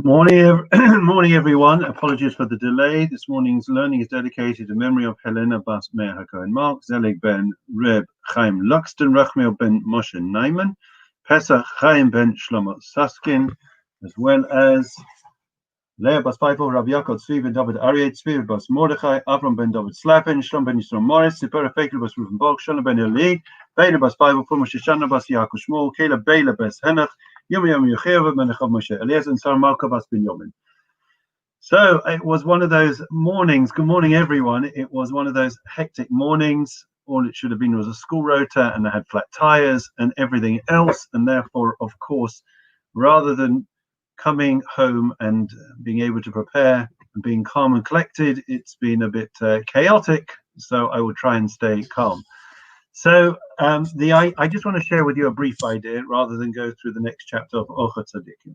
Morning, everyone. Apologies for the delay. This morning's learning is dedicated in memory of Helena Bas Meir HaKohen Mark, Zelig ben Reb Chaim Luxton, Rachmiel ben Moshe Naiman, Pesach Chaim ben Shlomo Saskin, as well as Leah Bas Paifo, Rav Yaakov Tzvi ben David Aryeh, Tzvi Bas Mordechai, Avram ben David Slavin, Shlom ben Yisrael Morris, Sipera Fekel Bas Reuven Bog, Shalom ben Eli, Beila Bas Paifo, Fumo Shoshana Bas Yaakov Shmuel, Caleb Beila Bas Henach, Yom Yechiel ben Nechav Moshe Eliezer, and Sarah Malka Bas Binyamin. So it was one of those mornings. Good morning, everyone. It was one of those hectic mornings. All it should have been was a school rota, and I had flat tires and everything else. And therefore, of course, rather than coming home and being able to prepare and being calm and collected, it's been a bit chaotic. So I will try and stay calm. So I just want to share with you a brief idea rather than go through the next chapter of Orchot Tzadikim.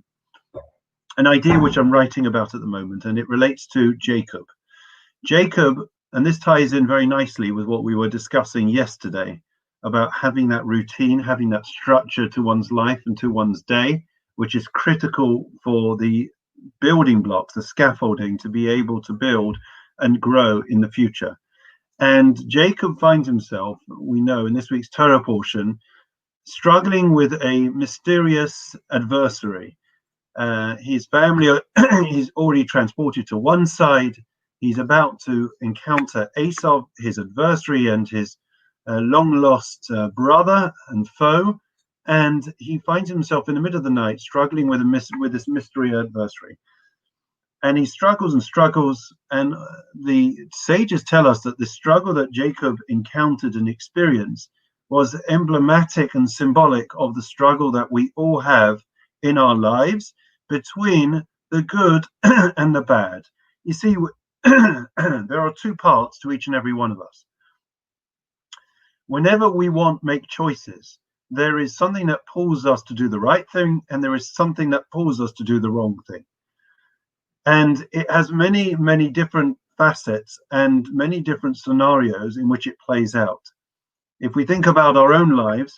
An idea which I'm writing about at the moment, and it relates to Jacob. Jacob, and this ties in very nicely with what we were discussing yesterday about having that routine, having that structure to one's life and to one's day, which is critical for the building blocks, the scaffolding to be able to build and grow in the future. And Jacob finds himself, we know in this week's Torah portion, struggling with a mysterious adversary. His family, he's already transported to one side. He's about to encounter Esau, his adversary and his long-lost brother and foe. And he finds himself in the middle of the night struggling with this mystery adversary. And he struggles and struggles, and the sages tell us that the struggle that Jacob encountered and experienced was emblematic and symbolic of the struggle that we all have in our lives between the good and the bad. You see, there are two parts to each and every one of us. Whenever we make choices, there is something that pulls us to do the right thing, and there is something that pulls us to do the wrong thing. And it has many, many different facets and many different scenarios in which it plays out. If we think about our own lives,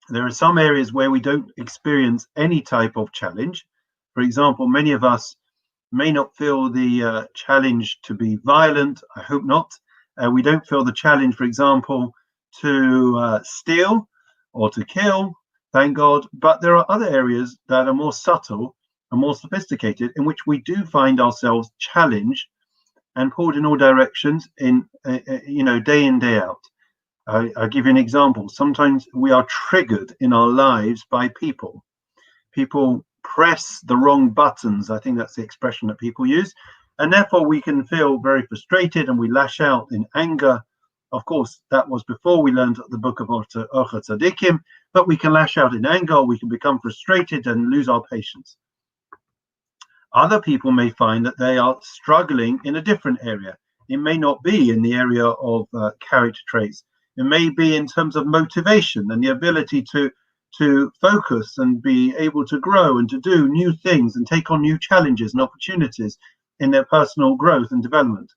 there are some areas where we don't experience any type of challenge. For example, many of us may not feel the challenge to be violent. I hope not. We don't feel the challenge, for example, to steal or to kill, thank God. But there are other areas that are more subtle and more sophisticated, in which we do find ourselves challenged and pulled in all directions in day in, day out. I'll give you an example. Sometimes we are triggered in our lives by people. People press the wrong buttons. I think that's the expression that people use. And therefore we can feel very frustrated and we lash out in anger. Of course, that was before we learned the book of Orchot Tzadikim, but we can lash out in anger, we can become frustrated and lose our patience. Other people may find that they are struggling in a different area. It may not be in the area of character traits. It may be in terms of motivation and the ability to focus and be able to grow and to do new things and take on new challenges and opportunities in their personal growth and development.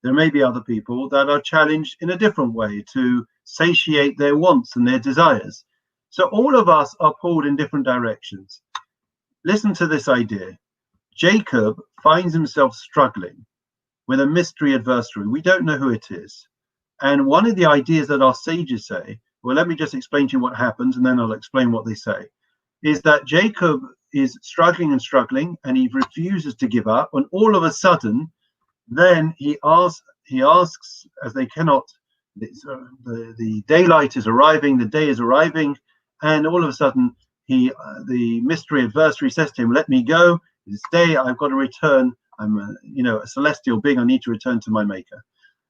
There may be other people that are challenged in a different way to satiate their wants and their desires. So all of us are pulled in different directions. Listen to this idea. Jacob finds himself struggling with a mystery adversary. We don't know who it is. And one of the ideas that our sages say, well, let me just explain to you what happens, and then I'll explain what they say, is that Jacob is struggling and struggling, and he refuses to give up. And all of a sudden, then he asks, as they cannot, the daylight is arriving, the day is arriving, and all of a sudden, the mystery adversary says to him, let me go. This day I've got to return. I'm a celestial being. I need to return to my maker.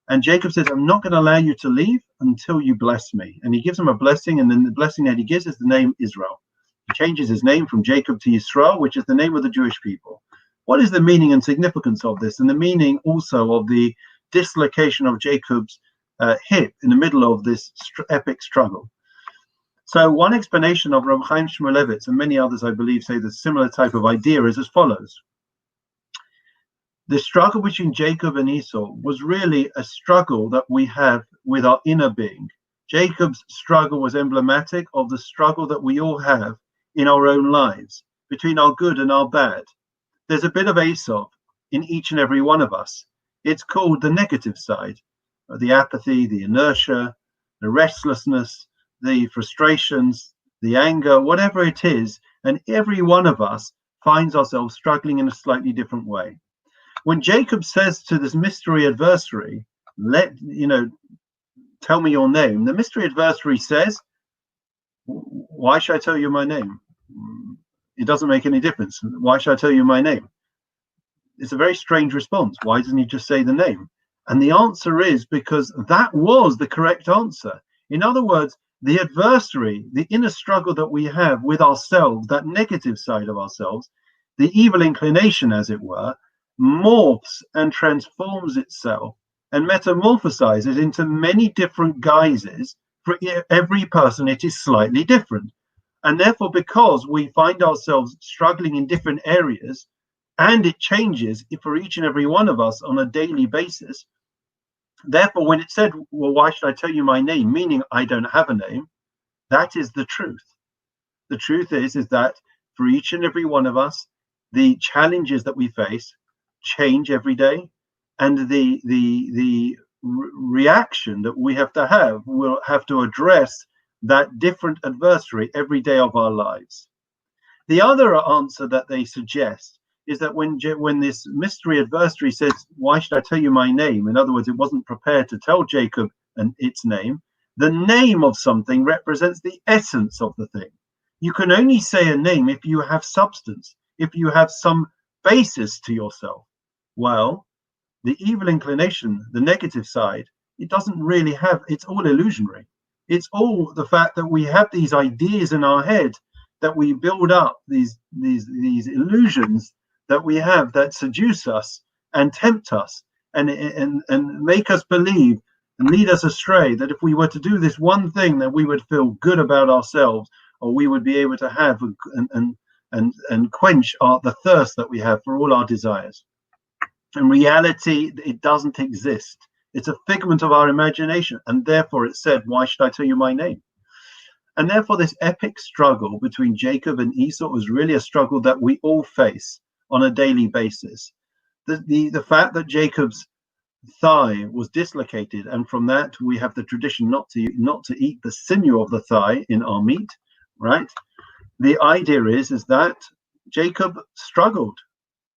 And Jacob says, I'm not going to allow you to leave until you bless me. And he gives him a blessing. And then the blessing that he gives is the name Israel. He changes his name from Jacob to Yisrael, which is the name of the Jewish people. What is the meaning and significance of this? And the meaning also of the dislocation of Jacob's hip in the middle of this epic struggle. So one explanation of Rav Chaim Shmulevitz, and many others, I believe, say the similar type of idea is as follows. The struggle between Jacob and Esau was really a struggle that we have with our inner being. Jacob's struggle was emblematic of the struggle that we all have in our own lives between our good and our bad. There's a bit of Aesop in each and every one of us. It's called the negative side, the apathy, the inertia, the restlessness, the frustrations, the anger, whatever it is. And every one of us finds ourselves struggling in a slightly different way. When Jacob says to this mystery adversary, tell me your name, the mystery adversary says, why should I tell you my name? It doesn't make any difference. Why should I tell you my name? It's a very strange response. Why doesn't he just say the name? And the answer is because that was the correct answer. In other words, the adversary, the inner struggle that we have with ourselves, that negative side of ourselves, the evil inclination, as it were, morphs and transforms itself and metamorphosizes into many different guises. For every person, it is slightly different. And therefore, because we find ourselves struggling in different areas, and it changes for each and every one of us on a daily basis, therefore, when it said, well, why should I tell you my name, meaning I don't have a name, that is the truth. The truth is that for each and every one of us, the challenges that we face change every day, and the reaction that we have to will have to address that different adversary every day of our lives. The other answer that they suggest is that when this mystery adversary says, why should I tell you my name? In other words, it wasn't prepared to tell Jacob and its name. The name of something represents the essence of the thing. You can only say a name if you have substance, if you have some basis to yourself. Well, the evil inclination, the negative side, it doesn't really have, it's all illusionary. It's all the fact that we have these ideas in our head, that we build up these illusions that we have that seduce us and tempt us and make us believe and lead us astray that if we were to do this one thing, that we would feel good about ourselves, or we would be able to have and quench the thirst that we have for all our desires. In reality, it doesn't exist. It's a figment of our imagination, and therefore it said, why should I tell you my name? And therefore this epic struggle between Jacob and Esau was really a struggle that we all face on a daily basis. The fact that Jacob's thigh was dislocated, and from that we have the tradition not to eat the sinew of the thigh in our meat, right? The idea is that Jacob struggled,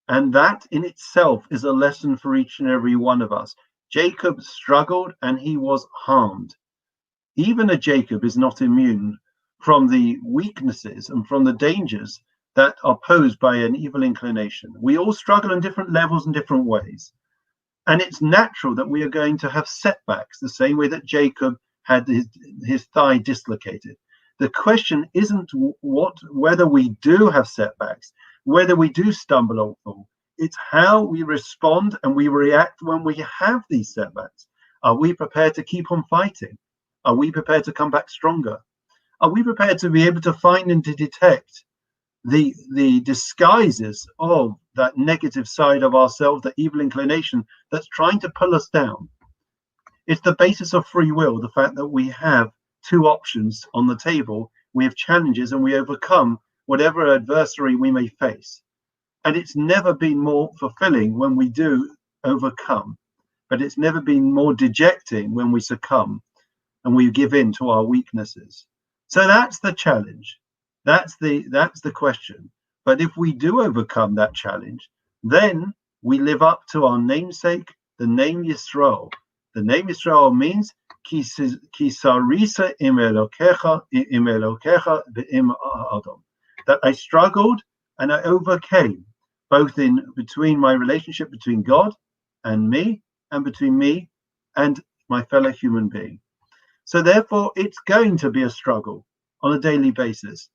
and that in itself is a lesson for each and every one of us. Jacob struggled and he was harmed. Even a Jacob is not immune from the weaknesses and from the dangers that are posed by an evil inclination. We all struggle in different levels and different ways. And it's natural that we are going to have setbacks, the same way that Jacob had his thigh dislocated. The question isn't whether we do have setbacks, whether we do stumble or fall. It's how we respond and we react when we have these setbacks. Are we prepared to keep on fighting? Are we prepared to come back stronger? Are we prepared to be able to find and to detect the disguises of that negative side of ourselves, the evil inclination that's trying to pull us down? It's the basis of free will, the fact that we have two options on the table. We have challenges and we overcome whatever adversary we may face. And it's never been more fulfilling when we do overcome, but it's never been more dejecting when we succumb and we give in to our weaknesses. So that's the challenge. That's the question. But if we do overcome that challenge, then we live up to our namesake, the name Yisrael. The name Yisrael means Ki sarisa im Elokecha v'im Adam. That I struggled and I overcame, both between my relationship between God and me, and between me and my fellow human being. So therefore, it's going to be a struggle on a daily basis.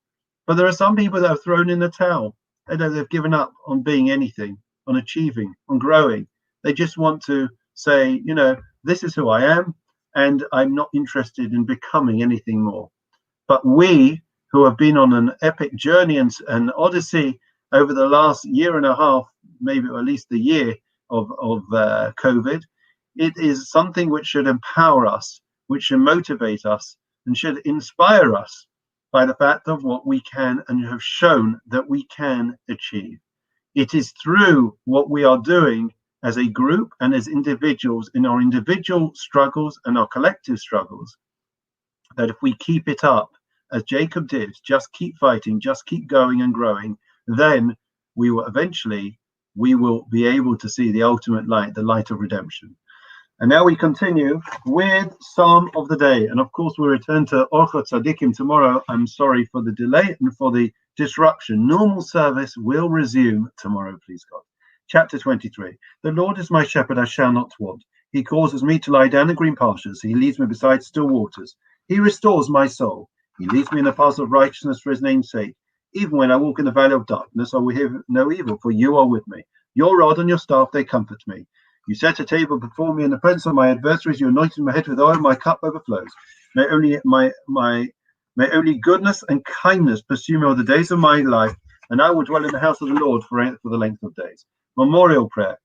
But there are some people that have thrown in the towel. They've given up on being anything, on achieving, on growing. They just want to say, this is who I am, and I'm not interested in becoming anything more. But we, who have been on an epic journey and odyssey over the last year and a half, maybe at least a year of COVID, it is something which should empower us, which should motivate us, and should inspire us by the fact of what we can and have shown that we can achieve. It is through what we are doing as a group and as individuals in our individual struggles and our collective struggles that if we keep it up, as Jacob did, just keep fighting, just keep going and growing, then we will be able to see the ultimate light, the light of redemption. And now we continue with Psalm of the Day. And of course, we return to Orchot Tzadikim tomorrow. I'm sorry for the delay and for the disruption. Normal service will resume tomorrow, please God. Chapter 23. The Lord is my shepherd, I shall not want. He causes me to lie down in green pastures. He leads me beside still waters. He restores my soul. He leads me in the paths of righteousness for his name's sake. Even when I walk in the valley of darkness, I will hear no evil, for you are with me. Your rod and your staff, they comfort me. You set a table before me in the presence of my adversaries. You anointed my head with oil. My cup overflows. May only goodness and kindness pursue me all the days of my life, and I will dwell in the house of the Lord for the length of days. Memorial prayer.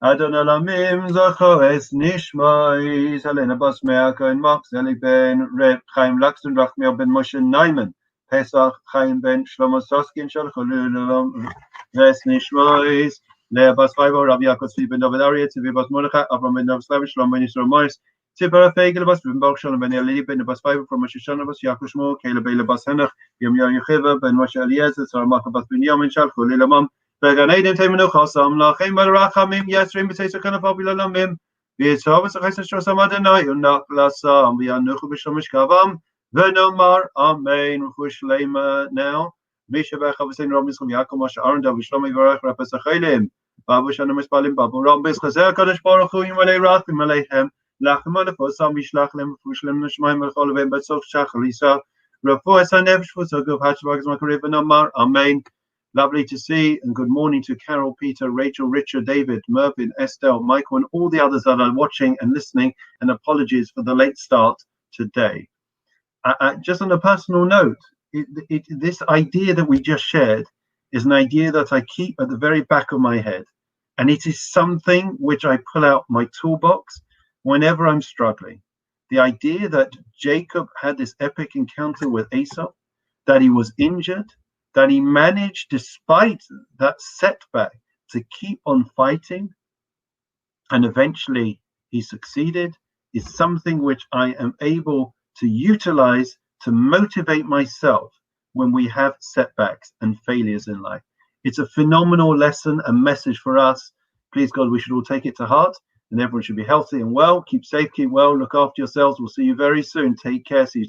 Adon Alamim Zachoes Nishmais Helena Basmeaka and Max Zelig ben Reb Chaim Laxton Rachmiel ben Moshe Naiman Pesach Chaim ben Shlomo Soskin Shalcholulam Ves Nishmais Lea Bas Faibo Rabbi Yaakov Tzvi ben David Aryeh Tzvi Bas Mordechai Avram ben Navslav Shalom ben Yisrael Morris Tzipara Feigel Bas ben Baruch Shalom ben Eli ben Bas Faibo from Moshe Shana Bas Yaakov Shmuel Caleb Bela Bas Henach Yom Yechiva ben Moshe Eliezer Saramaka Bas ben Yamin Shalcholulam Began Aiden Temenu Chasam Lachem Barachamim Yesrim B'Teisa Kana Fabula Lamim V'Yitzhavas Achayis Shosam Adonai Unak Lasam V'Yanuchu B'Shlomish Kavam V'Nomar Amen V'Shlema now Misha V'Chavasin Ram Mischam Yaakov Moshe Aaron David Shlomi V'Arach Rapes Achelim Babu Shana Mispalim Babu Ram Bez Chazer Kadosh Baruch Hu Yimalei Rachim Aleihem Lachem Alefosam Mishlach Lem V'Shlem Nishmaim V'Cholavim B'Tzoch Shachalisa Rafu Esanef Shvusogov Hachvagz Makariv V'Nomar Amen. Lovely to see, and good morning to Carol, Peter, Rachel, Richard, David, Mervyn, Estelle, Michael, and all the others that are watching and listening, and apologies for the late start today. Just on a personal note, this idea that we just shared is an idea that I keep at the very back of my head, and it is something which I pull out my toolbox whenever I'm struggling. The idea that Jacob had this epic encounter with Esau, that he was injured, that he managed, despite that setback, to keep on fighting, and eventually he succeeded, is something which I am able to utilize to motivate myself when we have setbacks and failures in life. It's a phenomenal lesson and message for us. Please God, we should all take it to heart, and everyone should be healthy and well. Keep safe, keep well, look after yourselves. We'll see you very soon. Take care. See you.